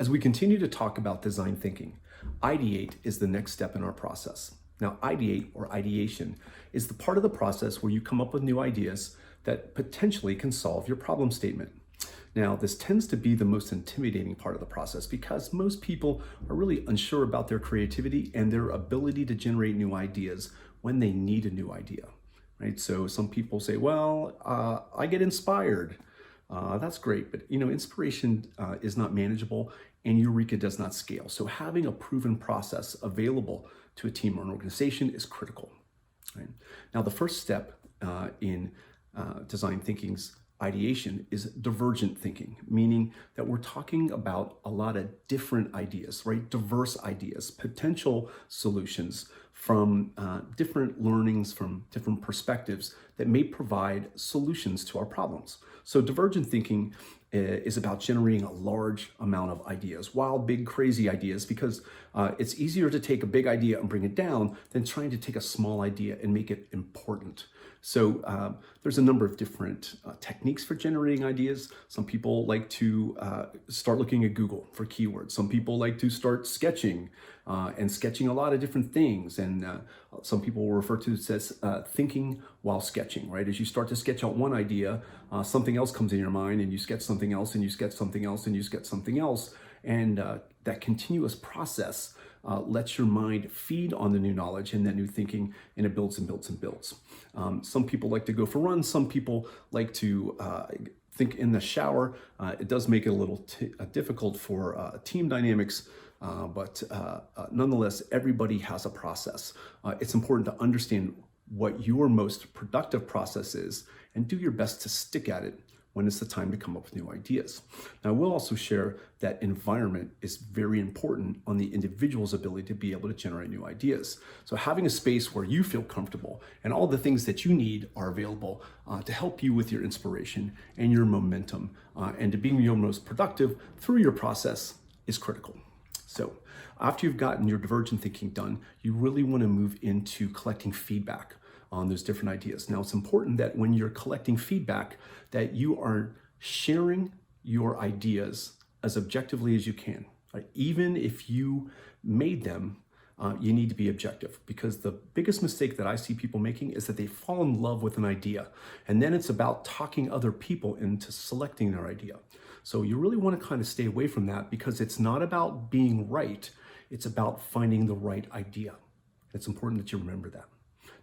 As we continue to talk about design thinking, ideate is the next step in our process. Now, ideate or ideation is the part of the process where you come up with new ideas that potentially can solve your problem statement. Now, this tends to be the most intimidating part of the process because most people are really unsure about their creativity and their ability to generate new ideas when they need a new idea, right? So some people say, well, I get inspired. That's great, but inspiration is not manageable and Eureka does not scale. So having a proven process available to a team or an organization is critical, right? Now, the first step in design thinking's ideation is divergent thinking, meaning that we're talking about a lot of different ideas, right? Diverse ideas, potential solutions from different learnings, from different perspectives that may provide solutions to our problems. So divergent thinking is about generating a large amount of ideas, wild, big, crazy ideas, because it's easier to take a big idea and bring it down than trying to take a small idea and make it important. So there's a number of different techniques for generating ideas. Some people like to start looking at Google for keywords. Some people like to start sketching and sketching a lot of different things. And some people will refer to it as thinking while sketching, right? As you start to sketch out one idea, something else comes in your mind and you sketch something else and you sketch something else and you sketch something else. And that continuous process lets your mind feed on the new knowledge and that new thinking, and it builds and builds and builds. Some people like to go for runs. Some people like to think in the shower. It does make it a little difficult for team dynamics, but nonetheless, everybody has a process. It's important to understand what your most productive process is and do your best to stick at it when it's the time to come up with new ideas. Now, we'll also share that environment is very important on the individual's ability to be able to generate new ideas. So having a space where you feel comfortable and all the things that you need are available to help you with your inspiration and your momentum and to being your most productive through your process is critical. So after you've gotten your divergent thinking done, you really want to move into collecting feedback on those different ideas. Now, it's important that when you're collecting feedback that you are sharing your ideas as objectively as you can. Right? Even if you made them, you need to be objective, because the biggest mistake that I see people making is that they fall in love with an idea and then it's about talking other people into selecting their idea. So you really want to kind of stay away from that, because it's not about being right, it's about finding the right idea. It's important that you remember that.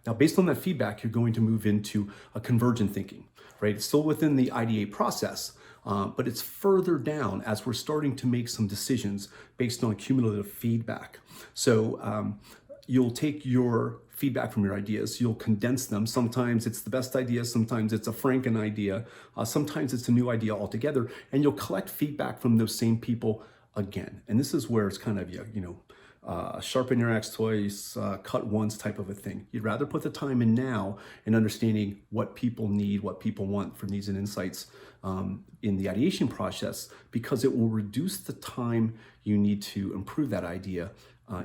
Now, based on that feedback, you're going to move into a convergent thinking, right? It's still within the ideate process, but it's further down as we're starting to make some decisions based on cumulative feedback. So you'll take your feedback from your ideas, you'll condense them. Sometimes it's the best idea, sometimes it's a Franken idea, sometimes it's a new idea altogether, and you'll collect feedback from those same people again. And this is where it's kind of, sharpen your axe twice, cut once type of a thing. You'd rather put the time in now in understanding what people need, what people want from needs and insights in the ideation process, because it will reduce the time you need to improve that idea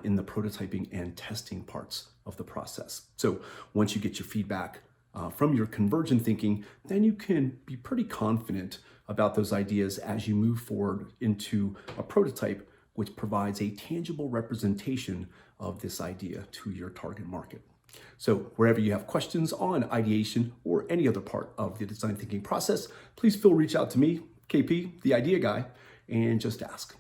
in the prototyping and testing parts of the process. So once you get your feedback from your convergent thinking, then you can be pretty confident about those ideas as you move forward into a prototype, which provides a tangible representation of this idea to your target market. So wherever you have questions on ideation or any other part of the design thinking process, please reach out to me, KP, the idea guy, and just ask.